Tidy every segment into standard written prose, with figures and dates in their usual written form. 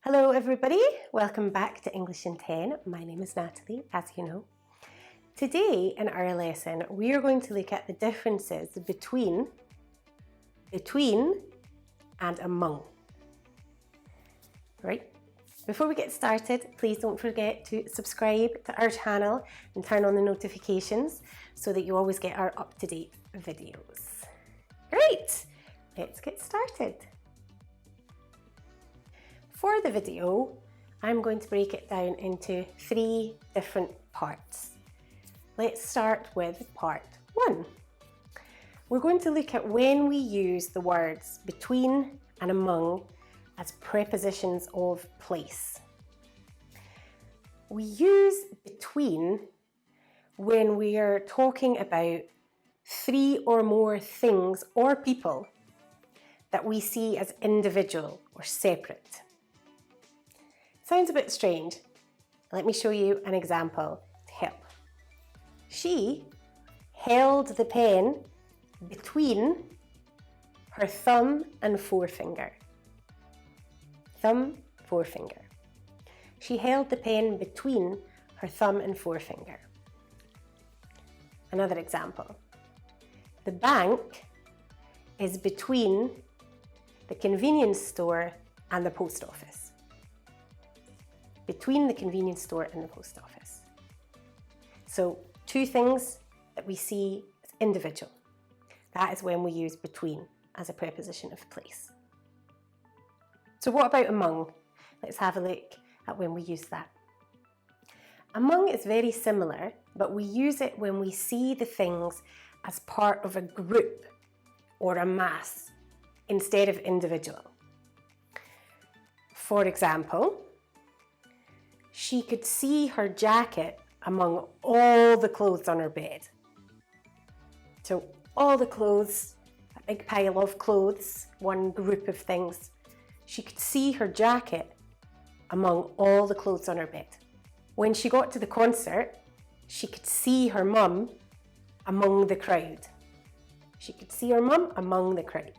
Hello everybody, welcome back to English in 10. My name is Natalie, as you know. Today in our lesson we are going to look at the differences between and among. Right? Before we get started, please don't forget to subscribe to our channel and turn on the notifications so that you always get our up-to-date videos. Great! Let's get started. For the video, I'm going to break it down into 3 different parts. Let's start with part 1. We're going to look at when we use the words between and among as prepositions of place. We use between when we are talking about 3 or more things or people that we see as individual or separate. Sounds a bit strange. Let me show you an example to help. She held the pen between her thumb and forefinger. Thumb, forefinger. She held the pen between her thumb and forefinger. Another example. The bank is between the convenience store and the post office. Between the convenience store and the post office. So 2 things that we see as individual. That is when we use between as a preposition of place. So what about among? Let's have a look at when we use that. Among is very similar, but we use it when we see the things as part of a group or a mass instead of individual. For example, she could see her jacket among all the clothes on her bed. So all the clothes, a big pile of clothes, one group of things. She could see her jacket among all the clothes on her bed. When she got to the concert, she could see her mum among the crowd. She could see her mum among the crowd.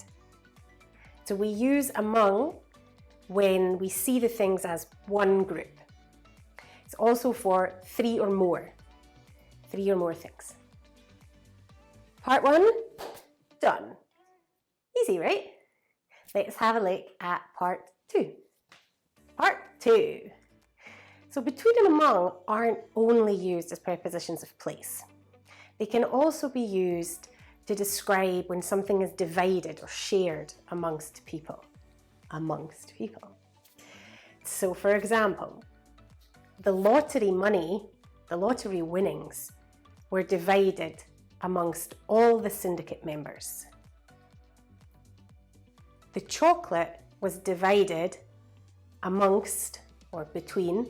So we use among when we see the things as one group. It's also for 3 or more. 3 or more things. Part 1, done. Easy, right? Let's have a look at part 2. Part 2. So between and among aren't only used as prepositions of place. They can also be used to describe when something is divided or shared amongst people. Amongst people. So for example, the lottery money, the lottery winnings, were divided amongst all the syndicate members. The chocolate was divided amongst or between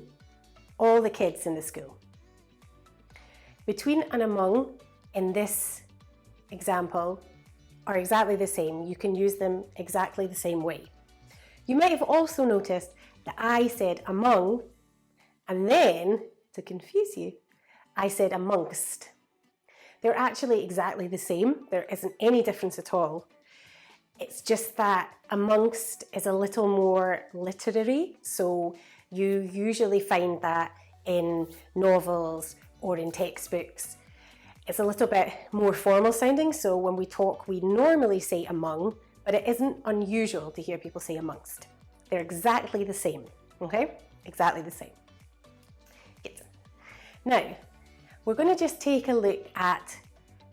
all the kids in the school. Between and among in this example are exactly the same. You can use them exactly the same way. You might have also noticed that I said among, and then, to confuse you, I said amongst. They're actually exactly the same. There isn't any difference at all. It's just that amongst is a little more literary, so you usually find that in novels or in textbooks. It's a little bit more formal sounding, so when we talk, we normally say among, but it isn't unusual to hear people say amongst. They're exactly the same, okay? Exactly the same. Now, we're going to just take a look at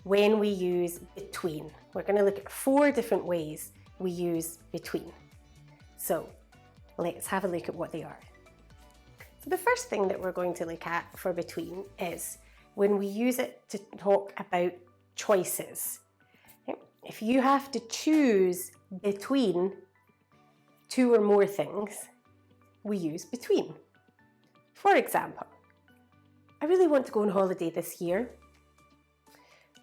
when we use between. We're going to look at 4 different ways we use between. So let's have a look at what they are. So the first thing that we're going to look at for between is when we use it to talk about choices. Okay? If you have to choose between 2 or more things, we use between. For example, I really want to go on holiday this year,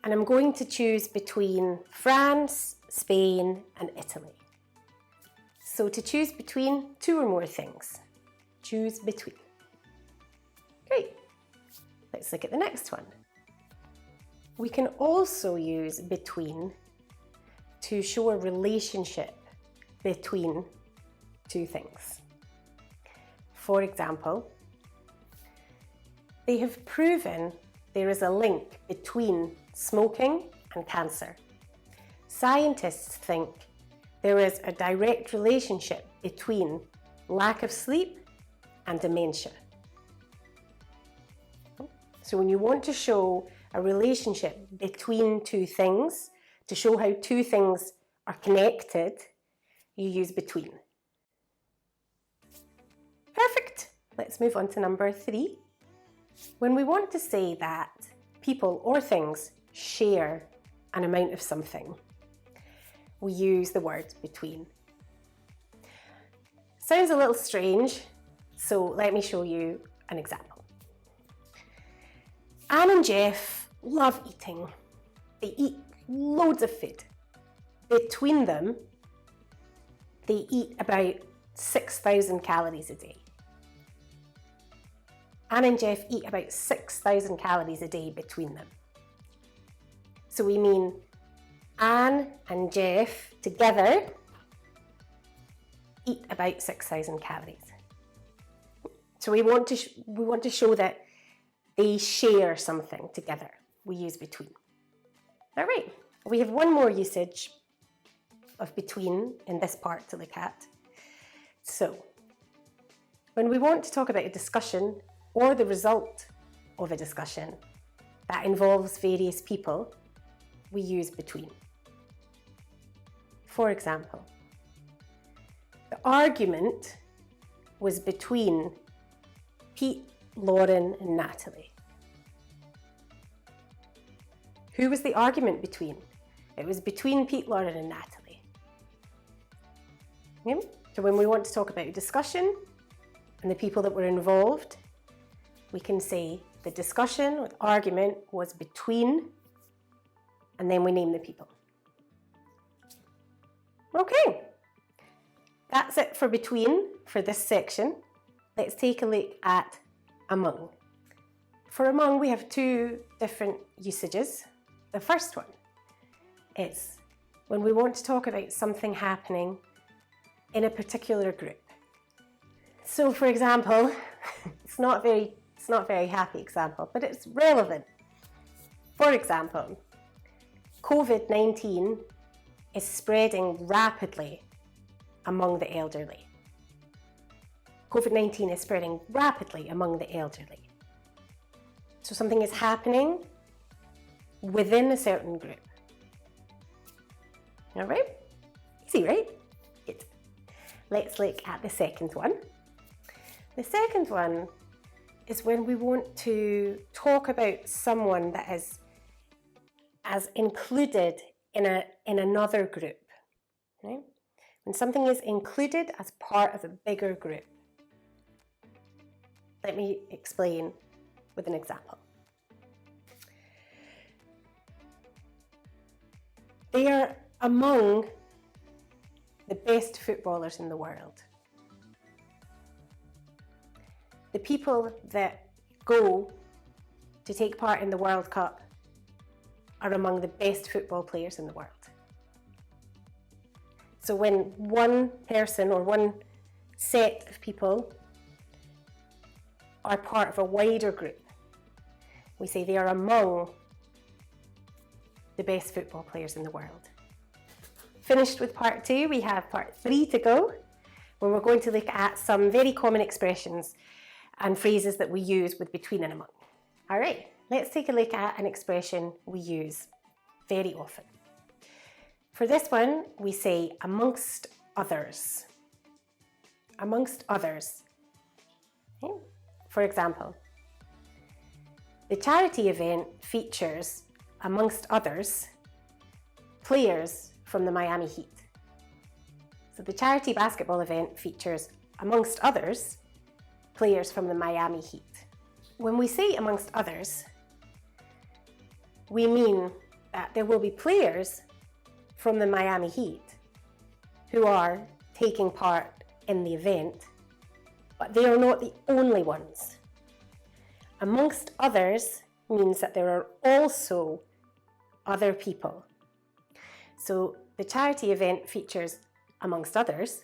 and I'm going to choose between France, Spain, and Italy. So to choose between 2 or more things, choose between. Great. Let's look at the next one. We can also use between to show a relationship between 2 things. For example, they have proven there is a link between smoking and cancer. Scientists think there is a direct relationship between lack of sleep and dementia. So when you want to show a relationship between two things, to show how two things are connected, you use between. Perfect. Let's move on to number 3. When we want to say that people or things share an amount of something, we use the word between. Sounds a little strange, so let me show you an example. Anne and Jeff love eating. They eat loads of food. Between them, they eat about 6,000 calories a day. Anne and Jeff eat about 6,000 calories a day between them. So we mean Anne and Jeff together eat about 6,000 calories. So we want to show that they share something together. We use between. All right, we have one more usage of between in this part to look at. So when we want to talk about a discussion or the result of a discussion that involves various people, we use between. For example, the argument was between Pete, Lauren, and Natalie. Who was the argument between? It was between Pete, Lauren, and Natalie. Okay? So when we want to talk about a discussion and the people that were involved, we can say the discussion or the argument was between, and then we name the people. Okay, that's it for between for this section. Let's take a look at among. For among, we have 2 different usages. The first one is when we want to talk about something happening in a particular group. So for example, it's not a very happy example, but it's relevant. For example, COVID-19 is spreading rapidly among the elderly. COVID-19 is spreading rapidly among the elderly. So something is happening within a certain group. All right? Easy, right? Good. Let's look at the second one. The second one is when we want to talk about someone that is as included in another group. Right? When something is included as part of a bigger group. Let me explain with an example. They are among the best footballers in the world. The people that go to take part in the World Cup are among the best football players in the world. So when one person or one set of people are part of a wider group, we say they are among the best football players in the world. Finished with part 2, we have part 3 to go, where we're going to look at some very common expressions and phrases that we use with between and among. All right, let's take a look at an expression we use very often. For this one, we say amongst others. Amongst others. Okay. For example, the charity event features, amongst others, players from the Miami Heat. So the charity basketball event features, amongst others, players from the Miami Heat. When we say amongst others, we mean that there will be players from the Miami Heat who are taking part in the event, but they are not the only ones. Amongst others means that there are also other people. So the charity event features, amongst others,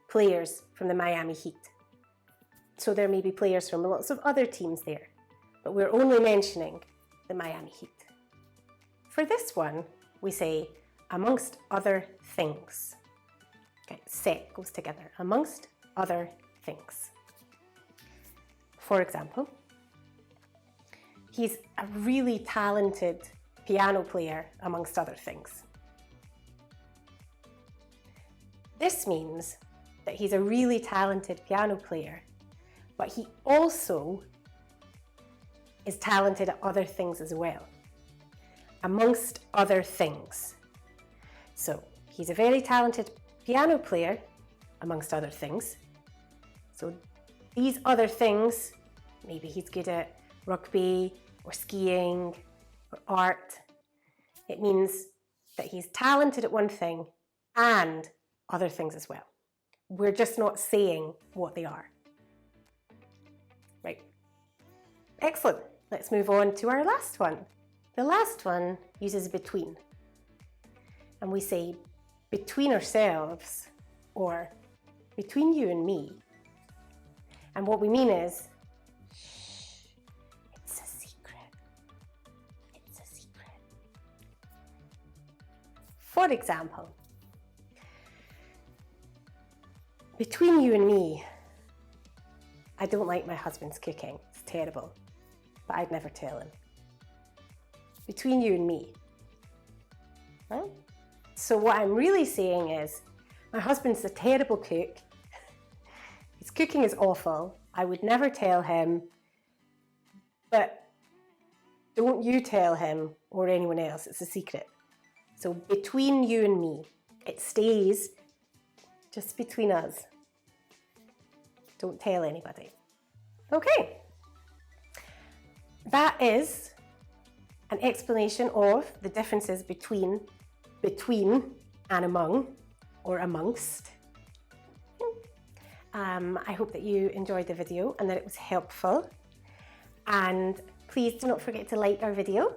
players from the Miami Heat. So there may be players from lots of other teams there, but we're only mentioning the Miami Heat. For this one, we say amongst other things. Okay, set goes together, amongst other things. For example, he's a really talented piano player amongst other things. This means that he's a really talented piano player, but he also is talented at other things as well. Amongst other things. So he's a very talented piano player, amongst other things. So these other things, maybe he's good at rugby or skiing or art. It means that he's talented at one thing and other things as well. We're just not saying what they are. Right. Excellent. Let's move on to our last one. The last one uses between. And we say between ourselves or between you and me. And what we mean is, shh, it's a secret. It's a secret. For example, between you and me, I don't like my husband's cooking. It's terrible, but I'd never tell him. Between you and me. Right? So what I'm really saying is, my husband's a terrible cook. His cooking is awful. I would never tell him, but don't you tell him or anyone else. It's a secret. So between you and me, it stays just between us. Don't tell anybody. Okay. That is an explanation of the differences between and among, or amongst. I hope that you enjoyed the video and that it was helpful. And please do not forget to like our video.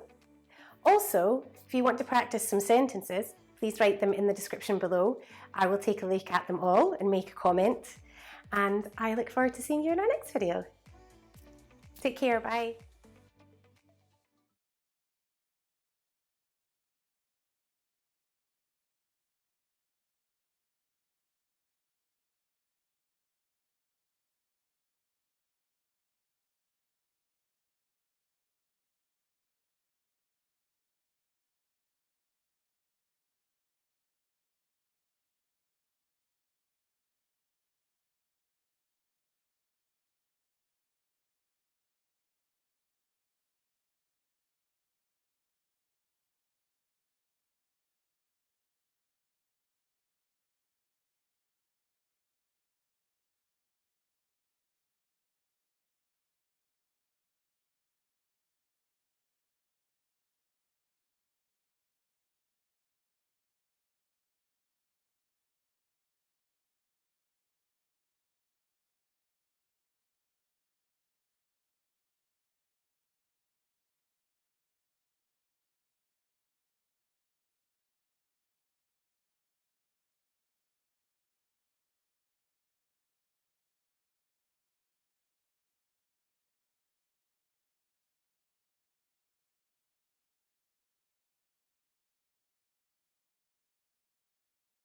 Also, if you want to practice some sentences, please write them in the description below. I will take a look at them all and make a comment. And I look forward to seeing you in our next video. Take care, bye.